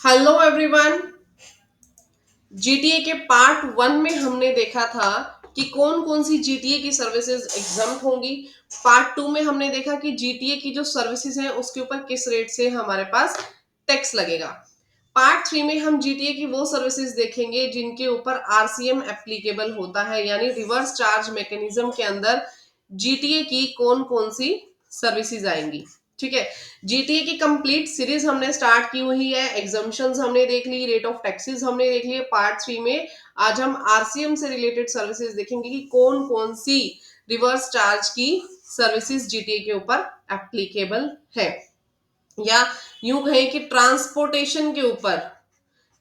Hello everyone. GTA के part one में हमने देखा था कि कौन कौन सी जीटीए की सर्विसेज एग्जाम होंगी। पार्ट टू में हमने देखा कि जीटीए की जो सर्विसेज हैं उसके ऊपर किस रेट से हमारे पास टैक्स लगेगा। पार्ट थ्री में हम जीटीए की वो सर्विसेज देखेंगे जिनके ऊपर आरसीएम एप्लीकेबल होता है, यानी रिवर्स चार्ज मैकेनिज्म के अंदर जीटीए की कौन कौन सी सर्विसेज आएंगी। ठीक है, जीटीए की कंप्लीट सीरीज हमने स्टार्ट की हुई है। एग्जाम्पशंस हमने देख ली, रेट ऑफ टैक्सेस हमने देख लिए। पार्ट थ्री में आज हम आरसीएम से रिलेटेड सर्विसेज देखेंगे कि कौन कौन सी रिवर्स चार्ज की सर्विसेज जीटीए के ऊपर एप्लीकेबल है, या यूं कहें कि ट्रांसपोर्टेशन के ऊपर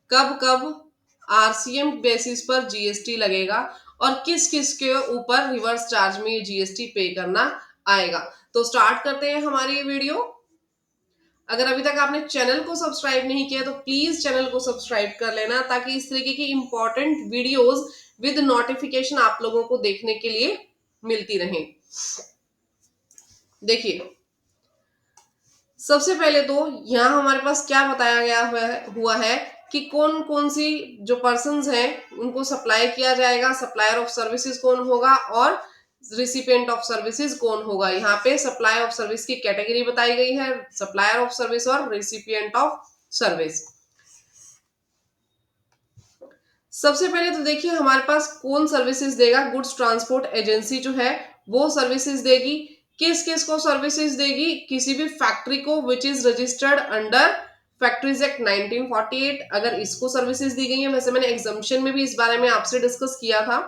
कब कब आरसीएम बेसिस पर जीएसटी लगेगा और किस किस के ऊपर रिवर्स चार्ज में ये जीएसटी पे करना आएगा। तो स्टार्ट करते हैं हमारी ये वीडियो। अगर अभी तक आपने चैनल को सब्सक्राइब नहीं किया तो प्लीज चैनल को सब्सक्राइब कर लेना, ताकि इस तरीके की इंपॉर्टेंट वीडियोस विद नोटिफिकेशन आप लोगों को देखने के लिए मिलती रहे। देखिए, सबसे पहले तो यहाँ हमारे पास क्या बताया गया हुआ है कि कौन कौन सी जो पर्सन्स हैं उनको सप्लाई किया जाएगा, सप्लायर ऑफ सर्विसेज कौन होगा और रिसिपिएंट ऑफ सर्विसेज कौन होगा। यहाँ पे सप्लाई ऑफ सर्विस की कैटेगरी बताई गई है, सप्लायर ऑफ सर्विस और रिसिपिएंट ऑफ सर्विस। सबसे पहले तो देखिए हमारे पास कौन सर्विसेज देगा। गुड्स ट्रांसपोर्ट एजेंसी जो है वो सर्विसेज देगी। किस किस को सर्विसेज देगी? किसी भी फैक्ट्री को which is registered under factories act 1948, अगर इसको सर्विसेज दी गई है। वैसे मैंने एग्जाम्पशन में भी इस बारे में आपसे डिस्कस किया था।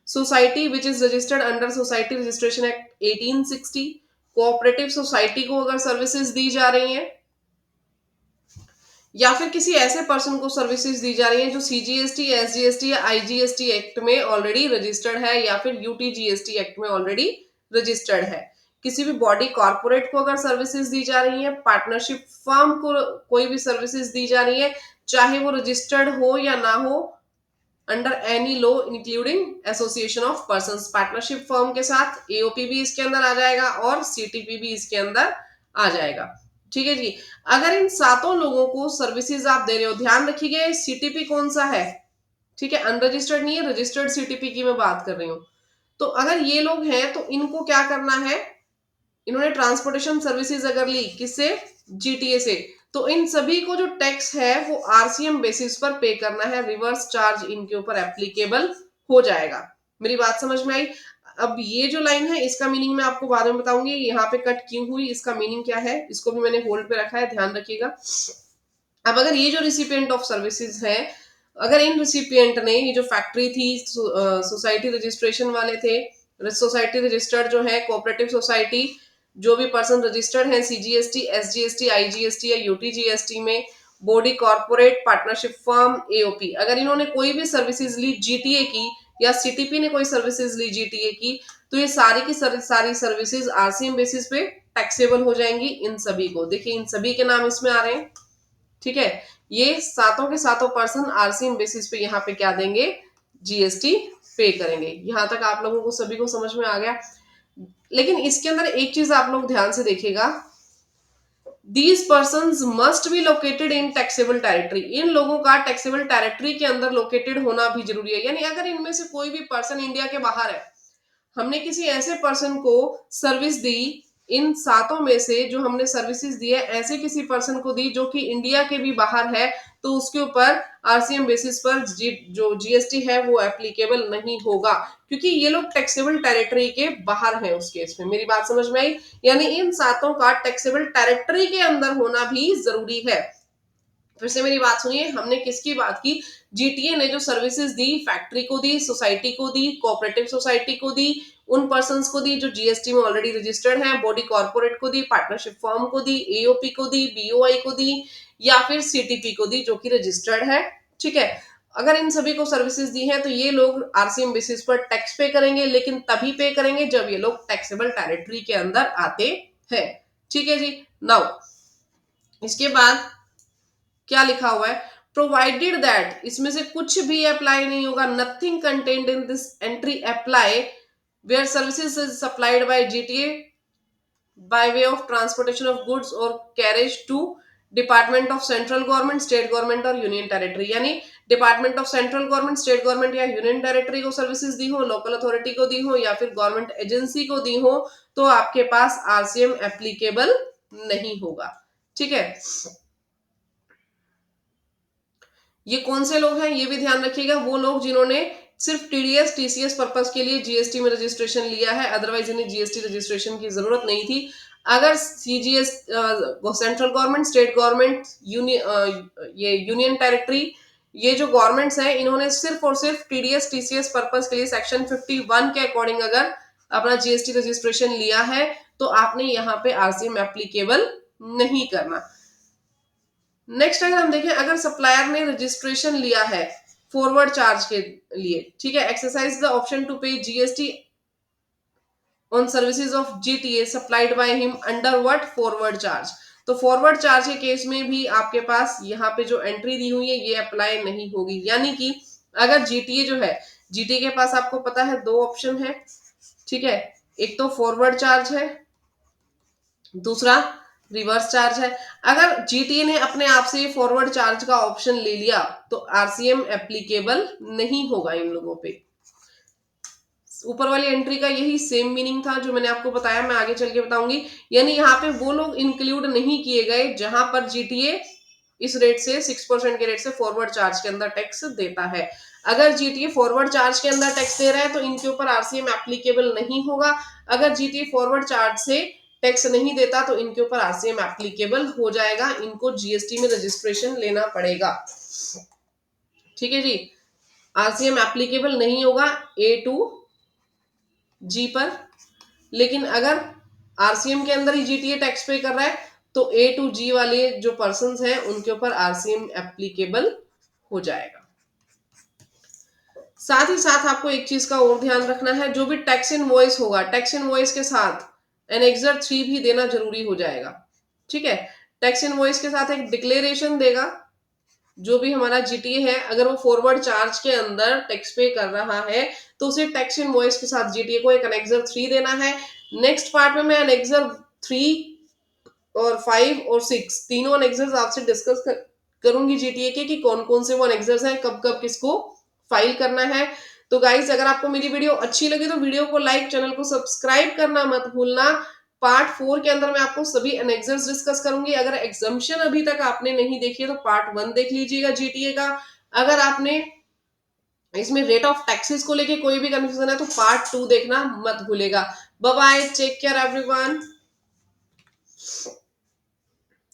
Society which is registered under society registration act 1860, cooperative society को अगर सर्विसेज दी जा रही है, या फिर किसी ऐसे पर्सन को सर्विसेज दी जा रही है जो सीजीएसटी, एसजीएसटी या आईजीएसटी एक्ट में ऑलरेडी रजिस्टर्ड है, या फिर यूटीजीएसटी एक्ट में ऑलरेडी रजिस्टर्ड है। किसी भी बॉडी कॉर्पोरेट को अगर सर्विसेज दी जा रही है, पार्टनरशिप फर्म को कोई भी सर्विसेज दी जा रही है, चाहे वो रजिस्टर्ड हो या ना हो, under any law including association of persons. Partnership firm के साथ एओपी भी इसके अंदर आ जाएगा और सीटीपी भी इसके अंदर आ जाएगा। ठीक है जी। अगर इन सातों लोगों को सर्विसेज आप दे रहे हो, ध्यान रखिएगा सीटीपी कौन सा है। ठीक है, अनरजिस्टर्ड नहीं है, रजिस्टर्ड सीटीपी की मैं बात कर रही हूँ। तो अगर ये लोग हैं तो इनको क्या करना है, इन्होंने ट्रांसपोर्टेशन सर्विसेज अगर ली किससे, जीटीए से, तो इन सभी को जो टैक्स है वो आरसीएम बेसिस पर पे करना है। रिवर्स चार्ज इनके ऊपर एप्लीकेबल हो जाएगा। मेरी बात समझ में आई? अब ये जो लाइन है इसका मीनिंग मैं आपको बाद में बताऊंगी। यहाँ पे कट क्यों हुई, इसका मीनिंग क्या है, इसको भी मैंने होल्ड पे रखा है, ध्यान रखिएगा। अब अगर ये जो रिसिपिएंट ऑफ सर्विसेज है, अगर इन रिसिपिएंट ने, ये जो फैक्ट्री थी, सोसाइटी रजिस्ट्रेशन वाले थे, सोसाइटी रजिस्टर्ड जो है, कोऑपरेटिव सोसाइटी, जो भी पर्सन रजिस्टर्ड है सीजीएसटी, एसजीएसटी, आईजीएसटी या यूटीजीएसटी में, body corporate, partnership firm, AOP, अगर इन्होंने कोई भी सर्विसेज ली जीटीए की, या सीटीपी ने कोई सर्विसेज ली जीटीए की, तो ये सारी की सारी सर्विसेज आरसीएम बेसिस पे टैक्सेबल हो जाएंगी इन सभी को। देखिए इन सभी के नाम इसमें आ रहे हैं। ठीक है, ये सातों के सातों पर्सन आरसीएम बेसिस पे यहाँ पे क्या देंगे, जीएसटी पे करेंगे। यहां तक आप लोगों को सभी को समझ में आ गया। लेकिन इसके अंदर एक चीज आप लोग ध्यान से देखिएगा, these person must be located in taxable territory. इन लोगों का टैक्सेबल टेरिटरी के अंदर लोकेटेड होना भी जरूरी है। यानी अगर इनमें से कोई भी पर्सन इंडिया के बाहर है, हमने किसी ऐसे पर्सन को सर्विस दी, इन सातों में से जो हमने सर्विसेज दी है, ऐसे किसी पर्सन को दी जो कि इंडिया के भी बाहर है, तो उसके ऊपर आरसीएम बेसिस पर जो जीएसटी है वो एप्लीकेबल नहीं होगा, क्योंकि ये लोग टैक्सेबल टेरिटरी के बाहर हैं उस केस में। मेरी बात समझ में आई? यानी इन सातों का टैक्सेबल टेरिटरी के अंदर होना भी जरूरी है। फिर से मेरी बात सुनिए, हमने किसकी बात की, जीटीए ने जो सर्विसेज दी, फैक्ट्री को दी, सोसाइटी को दी, कोऑपरेटिव सोसाइटी को दी, उन पर्संस को दी जो जीएसटी में ऑलरेडी रजिस्टर्ड हैं, बॉडी कॉर्पोरेट को दी, पार्टनरशिप फर्म को दी, एओपी को दी, बीओआई को दी, या फिर सीटीपी को दी जो कि रजिस्टर्ड है। ठीक है, अगर इन सभी को सर्विसेज दी हैं तो ये लोग आरसीएम बेसिस पर टैक्स पे करेंगे, लेकिन तभी पे करेंगे जब ये लोग टैक्सेबल टेरिटरी के अंदर आते हैं। ठीक है जी। नाउ इसके बाद क्या लिखा हुआ है, प्रोवाइडेड दैट, इसमें से कुछ भी अप्लाई नहीं होगा, nothing contained in this entry apply where services is supplied by GTA by way of transportation of goods और carriage to department of central government, state government और यूनियन टेरिटरी, यानी department of central government, state government या union territory को services दी हो, local authority को दी हो या फिर गवर्नमेंट एजेंसी को दी हो, तो आपके पास आरसीएम एप्लीकेबल नहीं होगा। ठीक है, ये कौन से लोग हैं ये भी ध्यान रखिएगा, वो लोग जिन्होंने सिर्फ टीडीएस टीसीएस पर्पस के लिए जीएसटी में रजिस्ट्रेशन लिया है, अदरवाइज इन्हें जीएसटी रजिस्ट्रेशन की जरूरत नहीं थी। अगर CGS central government, state government, ये यूनियन टेरिटरी, ये जो गवर्नमेंट्स हैं इन्होंने सिर्फ और सिर्फ टीडीएस टीसीएस पर्पस के लिए सेक्शन 51 के अकॉर्डिंग अगर अपना जीएसटी रजिस्ट्रेशन लिया है तो आपने यहाँ पे आरसीएम एप्लीकेबल नहीं करना। नेक्स्ट अगर हम देखें, अगर सप्लायर ने रजिस्ट्रेशन लिया है फॉरवर्ड चार्ज के लिए, ठीक है, एक्सरसाइज द ऑप्शन टू पे GST on services of GTA supplied by him under what forward charge. तो फॉरवर्ड चार्ज के केस में भी आपके पास यहाँ पे जो एंट्री दी हुई है ये अप्लाई नहीं होगी, यानी कि अगर जीटीए जो है, जीटीए के पास आपको पता है दो ऑप्शन है, ठीक है, एक तो फॉरवर्ड चार्ज है, दूसरा रिवर्स चार्ज है। अगर जीटीए ने अपने आप से फॉरवर्ड चार्ज का ऑप्शन ले लिया तो आरसीएम एप्लीकेबल नहीं होगा इन लोगों पे। ऊपर वाली एंट्री का यही सेम मीनिंग था जो मैंने आपको बताया, मैं आगे चल के बताऊंगी। यानी यहाँ पे वो लोग इंक्लूड नहीं किए गए जहां पर जीटीए इस रेट से 6% के रेट से फॉरवर्ड चार्ज के अंदर टैक्स देता है। अगर जीटीए फॉरवर्ड चार्ज के अंदर टैक्स दे रहा है तो इनके ऊपर आरसीएम एप्लीकेबल नहीं होगा। अगर जीटीए फॉरवर्ड चार्ज से टैक्स नहीं देता तो इनके ऊपर आरसीएम एप्लीकेबल हो जाएगा, इनको जीएसटी में रजिस्ट्रेशन लेना पड़ेगा। ठीक है जी, आरसीएम एप्लीकेबल नहीं होगा ए टू जी पर, लेकिन अगर आरसीएम के अंदर ही जीटीए टैक्स पे कर रहा है तो ए टू जी वाले जो पर्सन हैं उनके ऊपर आरसीएम एप्लीकेबल हो जाएगा। साथ ही साथ आपको एक चीज का और ध्यान रखना है, जो भी टैक्स इनवॉइस होगा, टैक्स इनवॉइस के साथ एनेक्सर 3 भी देना जरूरी हो जाएगा। ठीक है, टैक्स इनवॉइस के साथ एक डिक्लेरेशन देगा, जो भी हमारा जीटीए है अगर वो फॉरवर्ड चार्ज के अंदर टैक्स पे कर रहा है तो उसे टैक्स इनवॉइस के साथ जीटीए को एक एनेक्सर 3 देना है। नेक्स्ट पार्ट में मैं एनेक्सर 3 और 5 और 6 तीनों एनेक्सर्स आपसे डिस्कस करूंगी जीटीए के, कि कौन कौन से वो एनेक्सर्स हैं, कब कब किसको फाइल करना है। तो गाइज अगर आपको मेरी वीडियो अच्छी लगी तो वीडियो को लाइक, चैनल को सब्सक्राइब करना मत भूलना। पार्ट 4 के अंदर मैं आपको सभी एनेक्सर्स डिस्कस करूंगी। अगर एग्जाम्पशन अभी तक आपने नहीं देखी है तो पार्ट 1 देख लीजिएगा जीटीए का। अगर आपने इसमें रेट ऑफ टैक्सेस को लेके कोई भी कंफ्यूजन है तो पार्ट 2 देखना मत भूलेगा। Bye bye, take care everyone.